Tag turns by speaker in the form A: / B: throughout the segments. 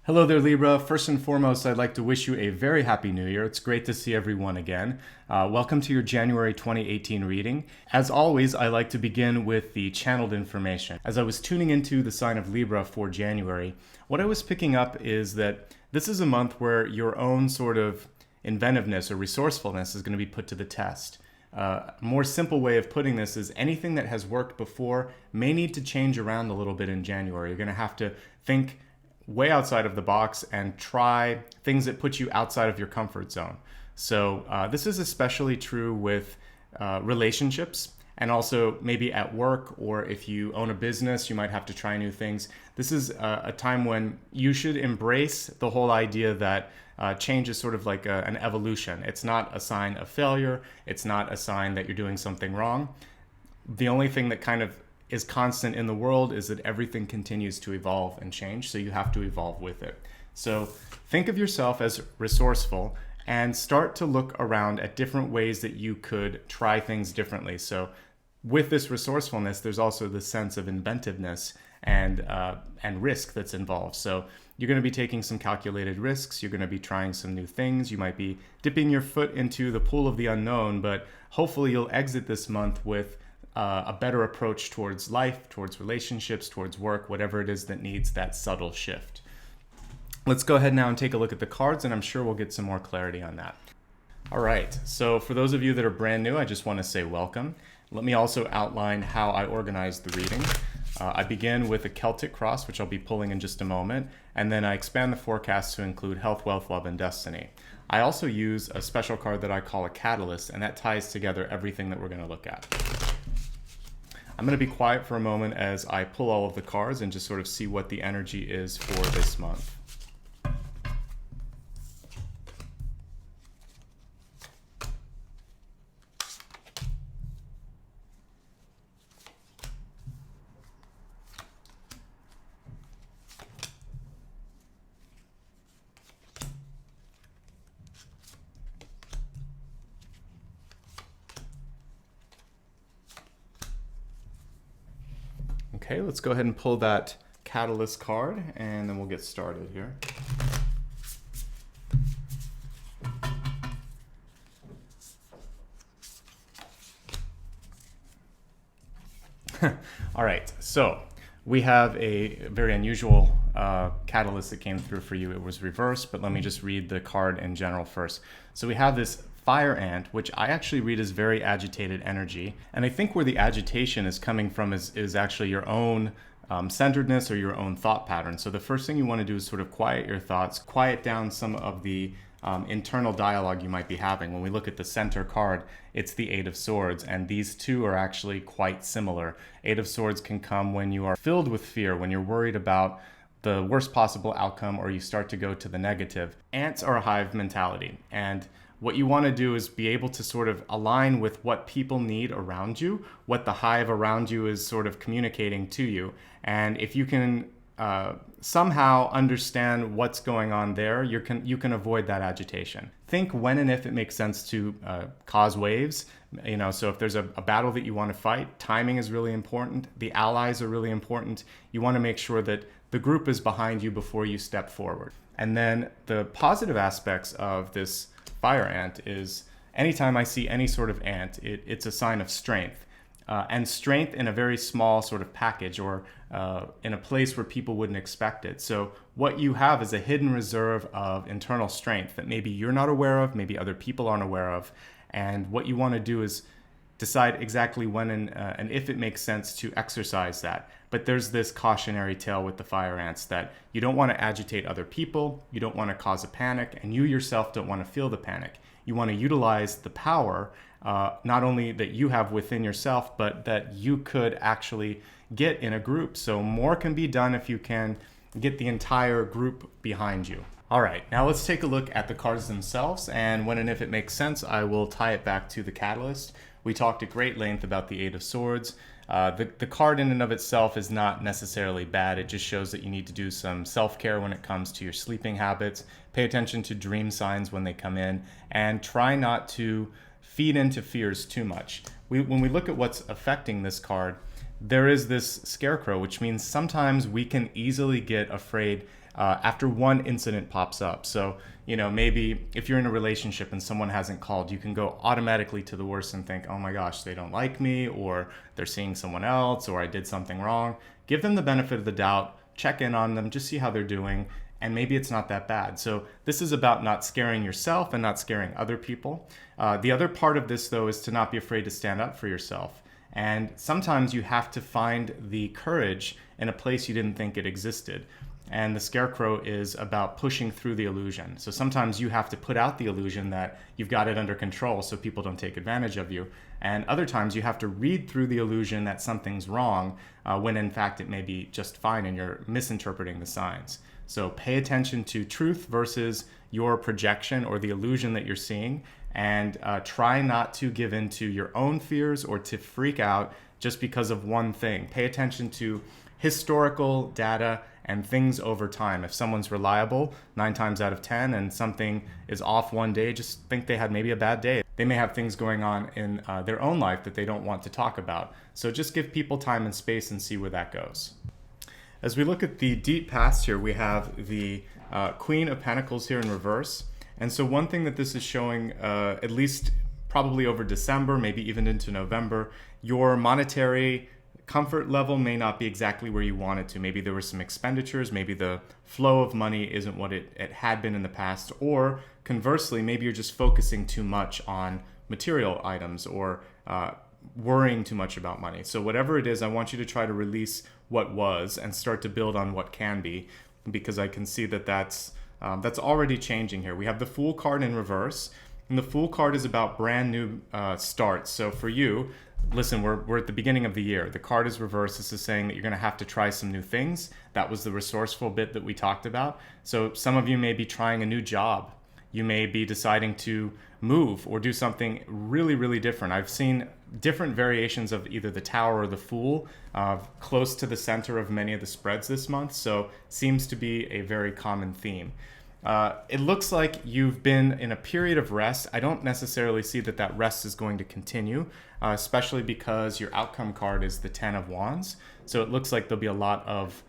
A: Hello there, Libra. First and foremost, I'd like to wish you a very happy new year. It's great to see everyone again. Welcome to your January 2018 reading. As always, I like to begin with the channeled information. As I was tuning into the sign of Libra for January, what I was picking up is that this is a month where your own sort of inventiveness or resourcefulness is going to be put to the test. A more simple way of putting this is anything that has worked before may need to change around a little bit in January. You're going to have to think way outside of the box and try things that put you outside of your comfort zone. So this is especially true with relationships, and also maybe at work, or if you own a business, you might have to try new things. This is a time when you should embrace the whole idea that change is sort of like an evolution. It's not a sign of failure. It's not a sign that you're doing something wrong. The only thing that kind of is constant in the world is that everything continues to evolve and change, so you have to evolve with it. So think of yourself as resourceful and start to look around at different ways that you could try things differently. So with this resourcefulness, there's also the sense of inventiveness and risk that's involved. So you're going to be taking some calculated risks. You're going to be trying some new things. You might be dipping your foot into the pool of the unknown, but hopefully you'll exit this month with a better approach towards life, towards relationships, towards work, whatever it is that needs that subtle shift. Let's go ahead now and take a look at the cards, and I'm sure we'll get some more clarity on that. All right, so for those of you that are brand new, I just want to say welcome. Let me also outline how I organized the reading. I begin with a Celtic cross, which I'll be pulling in just a moment, and then I expand the forecast to include health, wealth, love, and destiny. I also use a special card that I call a catalyst, and that ties together everything that we're going to look at. I'm going to be quiet for a moment as I pull all of the cards and just sort of see what the energy is for this month. Okay, let's go ahead and pull that catalyst card, and then we'll get started here. All right, so we have a very unusual catalyst that came through for you. It was reversed, but let me just read the card in general first. So we have this fire ant, which I actually read as very agitated energy. And I think where the agitation is coming from is actually your own centeredness or your own thought pattern. So the first thing you want to do is sort of quiet your thoughts, quiet down some of the internal dialogue you might be having. When we look at the center card, it's the Eight of Swords, and these two are actually quite similar. Eight of Swords can come when you are filled with fear, when you're worried about the worst possible outcome, or you start to go to the negative. Ants are a hive mentality, and what you want to do is be able to sort of align with what people need around you, what the hive around you is sort of communicating to you. And if you can somehow understand what's going on there, you can avoid that agitation. Think when and if it makes sense to cause waves. So if there's a battle that you want to fight, timing is really important. The allies are really important. You want to make sure that the group is behind you before you step forward. And then the positive aspects of this fire ant is anytime I see any sort of ant, it's a sign of strength. And strength in a very small sort of package, or in a place where people wouldn't expect it. So what you have is a hidden reserve of internal strength that maybe you're not aware of, maybe other people aren't aware of. And what you want to do is decide exactly when and if it makes sense to exercise that. But there's this cautionary tale with the fire ants that you don't want to agitate other people, you don't want to cause a panic, and you yourself don't want to feel the panic. You want to utilize the power, not only that you have within yourself, but that you could actually get in a group. So more can be done if you can get the entire group behind you. All right, now let's take a look at the cards themselves, and when and if it makes sense, I will tie it back to the catalyst. We talked at great length about the Eight of Swords. The card in and of itself is not necessarily bad. It just shows that you need to do some self-care when it comes to your sleeping habits. Pay attention to dream signs when they come in, and try not to feed into fears too much. When we look at what's affecting this card, there is this scarecrow, which means sometimes we can easily get afraid after one incident pops up. So, maybe if you're in a relationship and someone hasn't called, you can go automatically to the worst and think, oh my gosh, they don't like me, or they're seeing someone else, or I did something wrong. Give them the benefit of the doubt, check in on them, just see how they're doing, and maybe it's not that bad. So this is about not scaring yourself and not scaring other people. The other part of this, though, is to not be afraid to stand up for yourself. And sometimes you have to find the courage in a place you didn't think it existed. And the scarecrow is about pushing through the illusion. So sometimes you have to put out the illusion that you've got it under control so people don't take advantage of you. And other times you have to read through the illusion that something's wrong when in fact it may be just fine and you're misinterpreting the signs. So pay attention to truth versus your projection or the illusion that you're seeing, and try not to give in to your own fears or to freak out just because of one thing. Pay attention to historical data and things over time. If someone's reliable 9 times out of 10 and something is off one day, just think they had maybe a bad day. They may have things going on in their own life that they don't want to talk about. So just give people time and space and see where that goes. As we look at the deep past here, we have the Queen of Pentacles here in reverse. And so one thing that this is showing, at least probably over December, maybe even into November, your monetary comfort level may not be exactly where you want it to. Maybe there were some expenditures, maybe the flow of money isn't what it had been in the past, or conversely, maybe you're just focusing too much on material items or worrying too much about money. So whatever it is, I want you to try to release what was and start to build on what can be, because I can see that that's already changing here. We have the Fool card in reverse, and the Fool card is about brand new starts. So for you, listen, we're at the beginning of the year. The card is reversed. This is saying that you're going to have to try some new things. That was the resourceful bit that we talked about. So some of you may be trying a new job. You may be deciding to move or do something really, really different. I've seen different variations of either the Tower or the Fool close to the center of many of the spreads this month. So seems to be a very common theme. It looks like you've been in a period of rest. I don't necessarily see that that rest is going to continue, especially because your outcome card is the 10 of Wands. So it looks like there'll be a lot of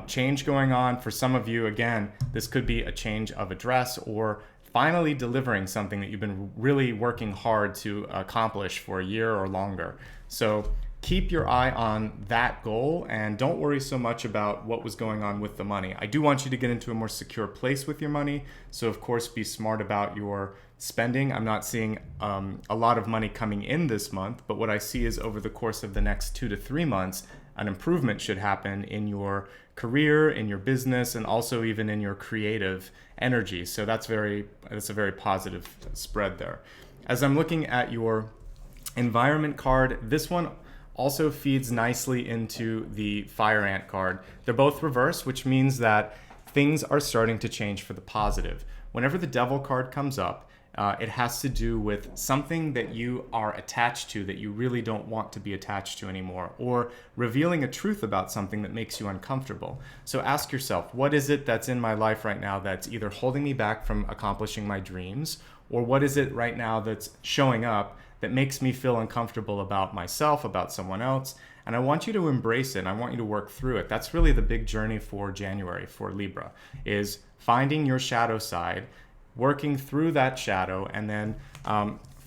A: change going on. For some of you, again, this could be a change of address or finally delivering something that you've been really working hard to accomplish for a year or longer. So keep your eye on that goal and don't worry so much about what was going on with the money. I do want you to get into a more secure place with your money. So of course, be smart about your spending. I'm not seeing a lot of money coming in this month, but what I see is over the course of the next 2 to 3 months, an improvement should happen in your career, in your business, and also even in your creative energy. So that's a very positive spread there. As I'm looking at your environment card, this one also feeds nicely into the Fire Ant card. They're both reversed, which means that things are starting to change for the positive. Whenever the Devil card comes up, it has to do with something that you are attached to that you really don't want to be attached to anymore, or revealing a truth about something that makes you uncomfortable. So ask yourself, what is it that's in my life right now that's either holding me back from accomplishing my dreams, or what is it right now that's showing up that makes me feel uncomfortable about myself, about someone else? And I want you to embrace it. I want you to work through it. That's really the big journey for January for Libra, is finding your shadow side, working through that shadow, and then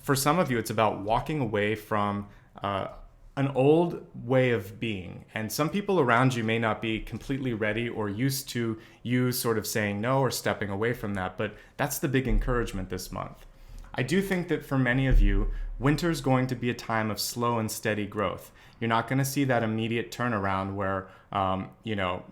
A: for some of you, it's about walking away from an old way of being. And some people around you may not be completely ready or used to you sort of saying no or stepping away from that, but that's the big encouragement this month. I do think that for many of you, winter's going to be a time of slow and steady growth. You're not going to see that immediate turnaround where,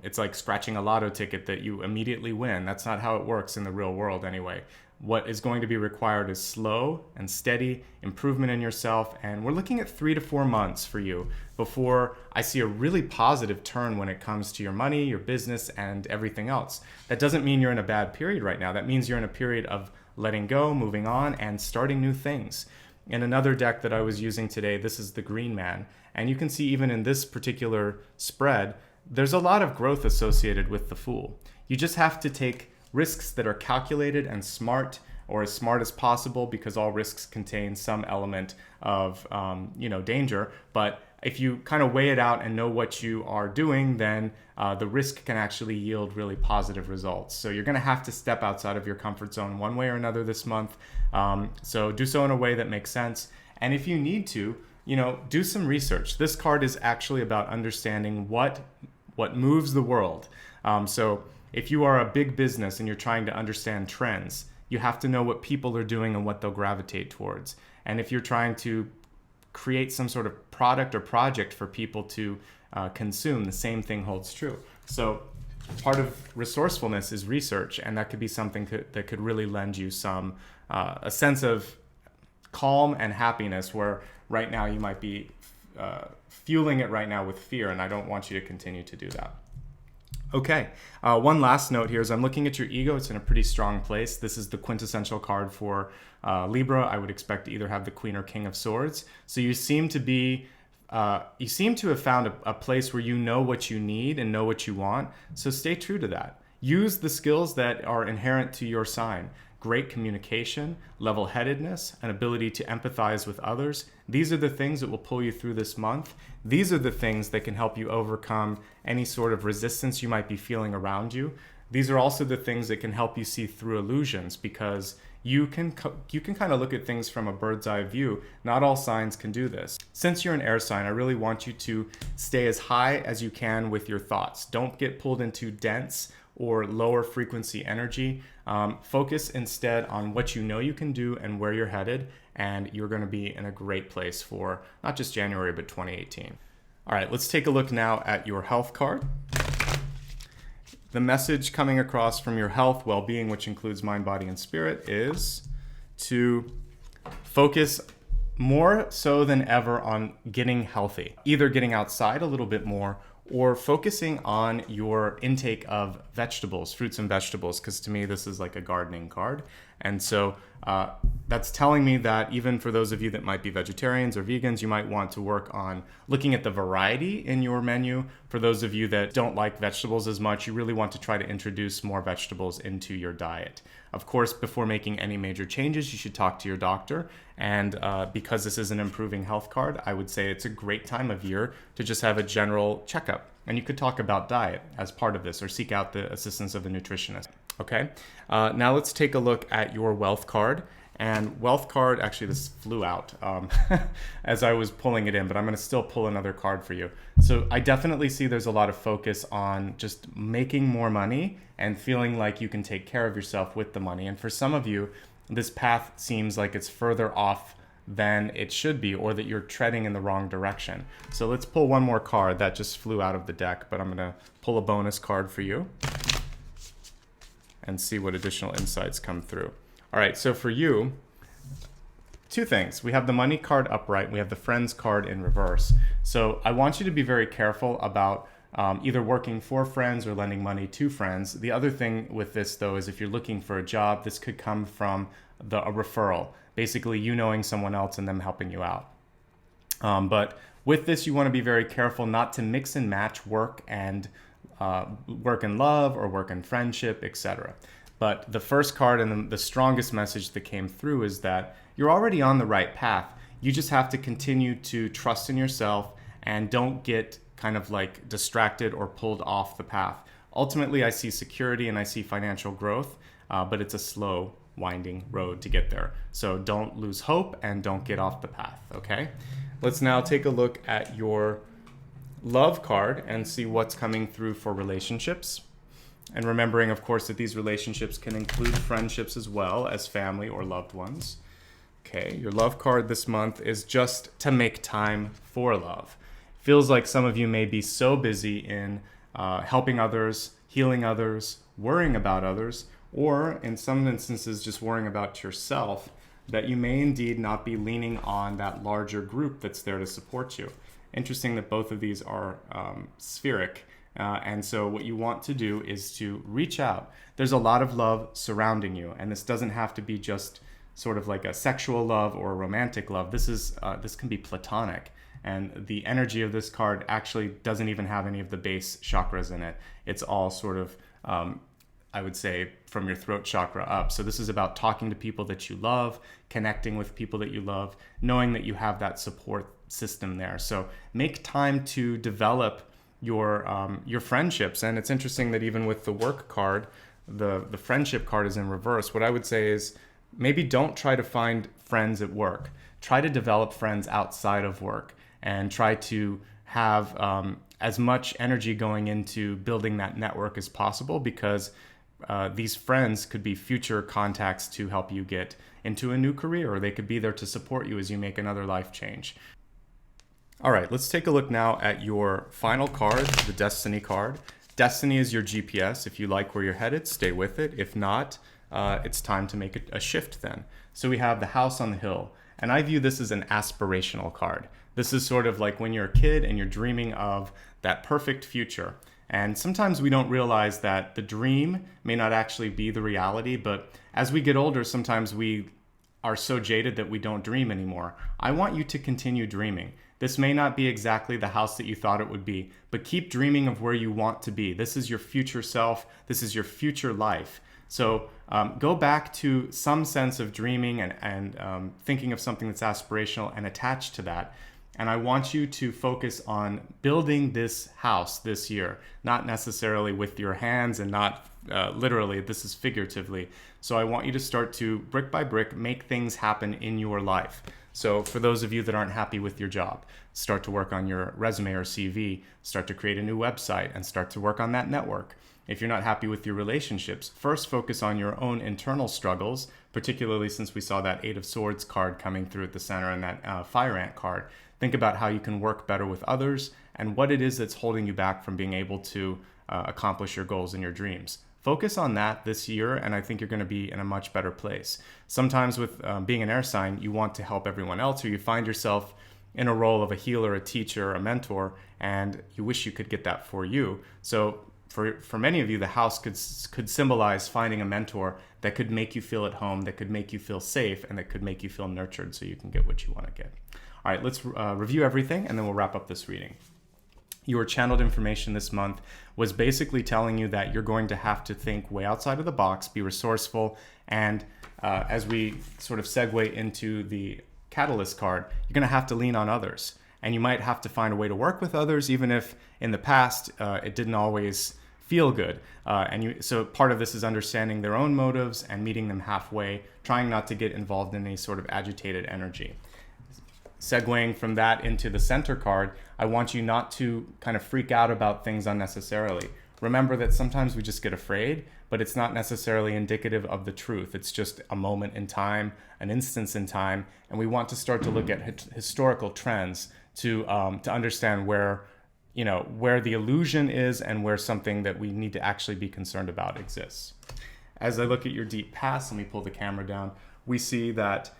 A: it's like scratching a lotto ticket that you immediately win. That's not how it works in the real world anyway. What is going to be required is slow and steady improvement in yourself. And we're looking at 3 to 4 months for you before I see a really positive turn when it comes to your money, your business, and everything else. That doesn't mean you're in a bad period right now. That means you're in a period of letting go, moving on, and starting new things. In another deck that I was using today, this is the Green Man. And you can see even in this particular spread, there's a lot of growth associated with the Fool. You just have to take risks that are calculated and smart, or as smart as possible, because all risks contain some element of danger. But if you kind of weigh it out and know what you are doing, then the risk can actually yield really positive results. So you're going to have to step outside of your comfort zone one way or another this month. So do so in a way that makes sense. And if you need to, do some research. This card is actually about understanding what moves the world. So if you are a big business and you're trying to understand trends, you have to know what people are doing and what they'll gravitate towards. And if you're trying to create some sort of product or project for people to consume, the same thing holds true. So part of resourcefulness is research, and that could be something that could really lend you some a sense of calm and happiness, where right now you might be fueling it right now with fear, and I don't want you to continue to do that. Okay, one last note here is I'm looking at your ego. It's in a pretty strong place. This is the quintessential card for Libra. I would expect to either have the Queen or King of Swords. So you seem to have found a place where you know what you need and know what you want. So stay true to that. Use the skills that are inherent to your sign. Great communication, level-headedness, an ability to empathize with others. These are the things that will pull you through this month. These are the things that can help you overcome any sort of resistance you might be feeling around you. These are also the things that can help you see through illusions, because you can kind of look at things from a bird's eye view. Not all signs can do this. Since you're an air sign, I really want you to stay as high as you can with your thoughts. Don't get pulled into dense or lower frequency energy. Focus instead on what you know you can do and where you're headed, and you're going to be in a great place for not just January, but 2018. All right, let's take a look now at your health card. The message coming across from your health, well-being, which includes mind, body, and spirit, is to focus more so than ever on getting healthy. Either getting outside a little bit more, or focusing on your intake of vegetables, fruits and vegetables, because to me, this is like a gardening card. And so that's telling me that even for those of you that might be vegetarians or vegans, you might want to work on looking at the variety in your menu. For those of you that don't like vegetables as much, you really want to try to introduce more vegetables into your diet. Of course, before making any major changes, you should talk to your doctor. And because this is an improving health card, I would say it's a great time of year to just have a general checkup. And you could talk about diet as part of this, or seek out the assistance of a nutritionist. Okay, now let's take a look at your wealth card. And wealth card, actually this flew out as I was pulling it in, but I'm going to still pull another card for you. So I definitely see there's a lot of focus on just making more money and feeling like you can take care of yourself with the money. And for some of you, this path seems like it's further off than it should be, or that you're treading in the wrong direction. So let's pull one more card. That just flew out of the deck, but I'm going to pull a bonus card for you and see what additional insights come through. All right, so for you, two things. We have the money card upright. We have the friends card in reverse. So I want you to be very careful about either working for friends or lending money to friends. The other thing with this, though, is if you're looking for a job, this could come from a referral. Basically, you knowing someone else and them helping you out. But with this, you want to be very careful not to mix and match work and work and love, or work and friendship, etc. But the first card and the strongest message that came through is that you're already on the right path. You just have to continue to trust in yourself and don't get kind of like distracted or pulled off the path. Ultimately, I see security and I see financial growth, but it's a slow, winding road to get there. So don't lose hope and don't get off the path, okay? Let's now take a look at your love card and see what's coming through for relationships. And remembering, of course, that these relationships can include friendships as well as family or loved ones. Okay, your love card this month is just to make time for love. Feels like some of you may be so busy in helping others, healing others, worrying about others, or in some instances just worrying about yourself, that you may indeed not be leaning on that larger group that's there to support you. Interesting that both of these are spheric. And so what you want to do is to reach out. There's a lot of love surrounding you, and this doesn't have to be just sort of like a sexual love or a romantic love. This can be platonic, and the energy of this card actually doesn't even have any of the base chakras in it. It's all sort of I would say, from your throat chakra up. So this is about talking to people that you love, connecting with people that you love, knowing that you have that support system there. So make time to develop your friendships. And it's interesting that even with the work card, the friendship card is in reverse. What I would say is maybe don't try to find friends at work. Try to develop friends outside of work and try to have as much energy going into building that network as possible, because these friends could be future contacts to help you get into a new career, or they could be there to support you as you make another life change. All right, let's take a look now at your final card, the Destiny card. Destiny is your GPS. If you like where you're headed, stay with it. If not, it's time to make a shift then. So we have the House on the Hill, and I view this as an aspirational card. This is sort of like when you're a kid and you're dreaming of that perfect future. And sometimes we don't realize that the dream may not actually be the reality, but as we get older, sometimes we are so jaded that we don't dream anymore. I want you to continue dreaming. This may not be exactly the house that you thought it would be, but keep dreaming of where you want to be. This is your future self. This is your future life. So go back to some sense of dreaming and thinking of something that's aspirational and attached to that. And I want you to focus on building this house this year, not necessarily with your hands and not literally, this is figuratively. So I want you to start to, brick by brick, make things happen in your life. So for those of you that aren't happy with your job, start to work on your resume or CV, start to create a new website and start to work on that network. If you're not happy with your relationships, first focus on your own internal struggles, particularly since we saw that Eight of Swords card coming through at the center and that Fire Ant card. Think about how you can work better with others and what it is that's holding you back from being able to accomplish your goals and your dreams. Focus on that this year, and I think you're going to be in a much better place. Sometimes with being an air sign, you want to help everyone else, or you find yourself in a role of a healer, a teacher, a mentor, and you wish you could get that for you. So for many of you, the house could symbolize finding a mentor that could make you feel at home, that could make you feel safe, and that could make you feel nurtured so you can get what you want to get. All right, let's review everything, and then we'll wrap up this reading. Your channeled information this month was basically telling you that you're going to have to think way outside of the box, be resourceful, and as we sort of segue into the Catalyst card, you're going to have to lean on others. And you might have to find a way to work with others, even if in the past it didn't always feel good. So part of this is understanding their own motives and meeting them halfway, trying not to get involved in any sort of agitated energy. Segueing from that into the center card, I want you not to kind of freak out about things unnecessarily. Remember that sometimes we just get afraid, but it's not necessarily indicative of the truth. It's just a moment in time, an instance in time, and we want to start to look at historical trends to understand where the illusion is and where something that we need to actually be concerned about exists. As I look at your deep past, let me pull the camera down, we see that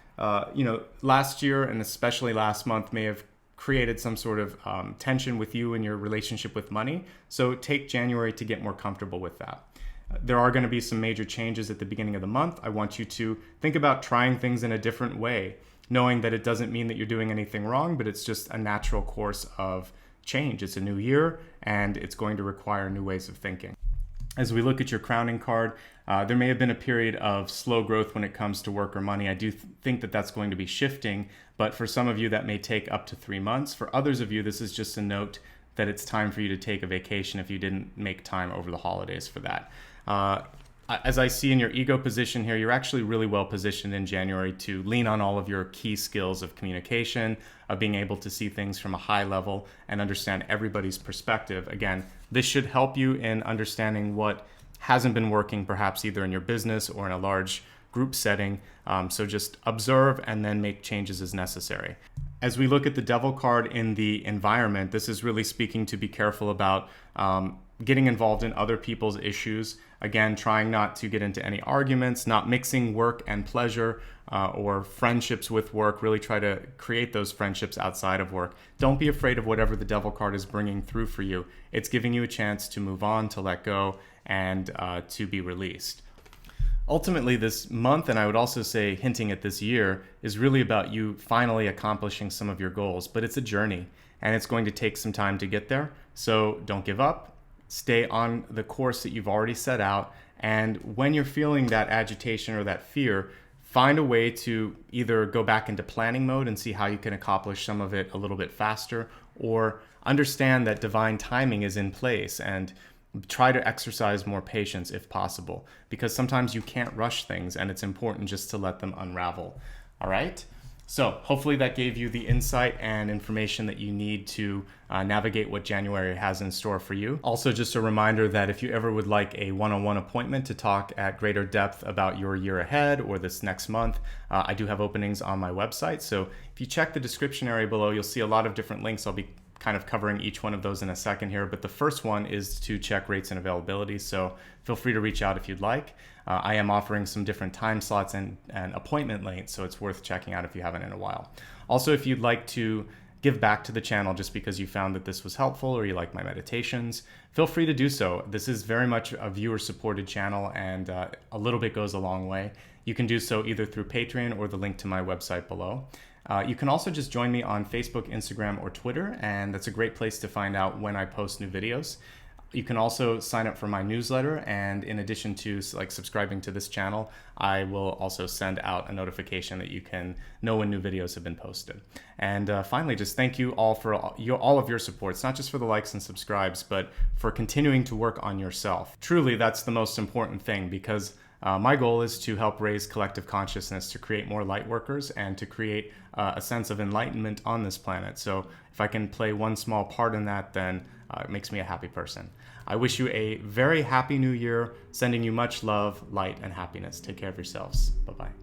A: last year and especially last month may have created some sort of tension with you and your relationship with money. So take January to get more comfortable with that. There are going to be some major changes at the beginning of the month. I want you to think about trying things in a different way, knowing that it doesn't mean that you're doing anything wrong, but it's just a natural course of change. It's a new year and it's going to require new ways of thinking. As we look at your crowning card, there may have been a period of slow growth when it comes to work or money. I do think that that's going to be shifting, but for some of you that may take up to 3 months. For others of you, this is just a note that it's time for you to take a vacation if you didn't make time over the holidays for that. As I see in your ego position here, you're actually really well positioned in January to lean on all of your key skills of communication, of being able to see things from a high level and understand everybody's perspective. Again, this should help you in understanding what hasn't been working, perhaps either in your business or in a large group setting. So just observe and then make changes as necessary. As we look at the Devil card in the environment, this is really speaking to be careful about getting involved in other people's issues. Again, trying not to get into any arguments, not mixing work and pleasure or friendships with work. Really try to create those friendships outside of work. Don't be afraid of whatever the Devil card is bringing through for you. It's giving you a chance to move on, to let go, and to be released. Ultimately, this month, and I would also say hinting at this year, is really about you finally accomplishing some of your goals. But it's a journey, and it's going to take some time to get there. So don't give up. Stay on the course that you've already set out And when you're feeling that agitation or that fear, find a way to either go back into planning mode and see how you can accomplish some of it a little bit faster, or understand that divine timing is in place and try to exercise more patience if possible, because sometimes you can't rush things and it's important just to let them unravel. All right? So hopefully that gave you the insight and information that you need to navigate what January has in store for you. Also, just a reminder that if you ever would like a one-on-one appointment to talk at greater depth about your year ahead or this next month, I do have openings on my website. So if you check the description area below, you'll see a lot of different links. I'll be kind of covering each one of those in a second here, but the first one is to check rates and availability, so feel free to reach out if you'd like. I am offering some different time slots and appointment lengths, so it's worth checking out if you haven't in a while. Also, if you'd like to give back to the channel just because you found that this was helpful or you like my meditations, feel free to do so. This is very much a viewer-supported channel, and a little bit goes a long way. You can do so either through Patreon or the link to my website below. You can also just join me on Facebook, Instagram, or Twitter, and that's a great place to find out when I post new videos. You can also sign up for my newsletter, and in addition to subscribing to this channel, I will also send out a notification that you can know when new videos have been posted. And finally, just thank you all for all of your support. It's not just for the likes and subscribes, but for continuing to work on yourself. Truly, that's the most important thing, because my goal is to help raise collective consciousness, to create more light workers, and to create a sense of enlightenment on this planet. So if I can play one small part in that, then it makes me a happy person. I wish you a very happy new year, sending you much love, light, and happiness. Take care of yourselves. Bye-bye.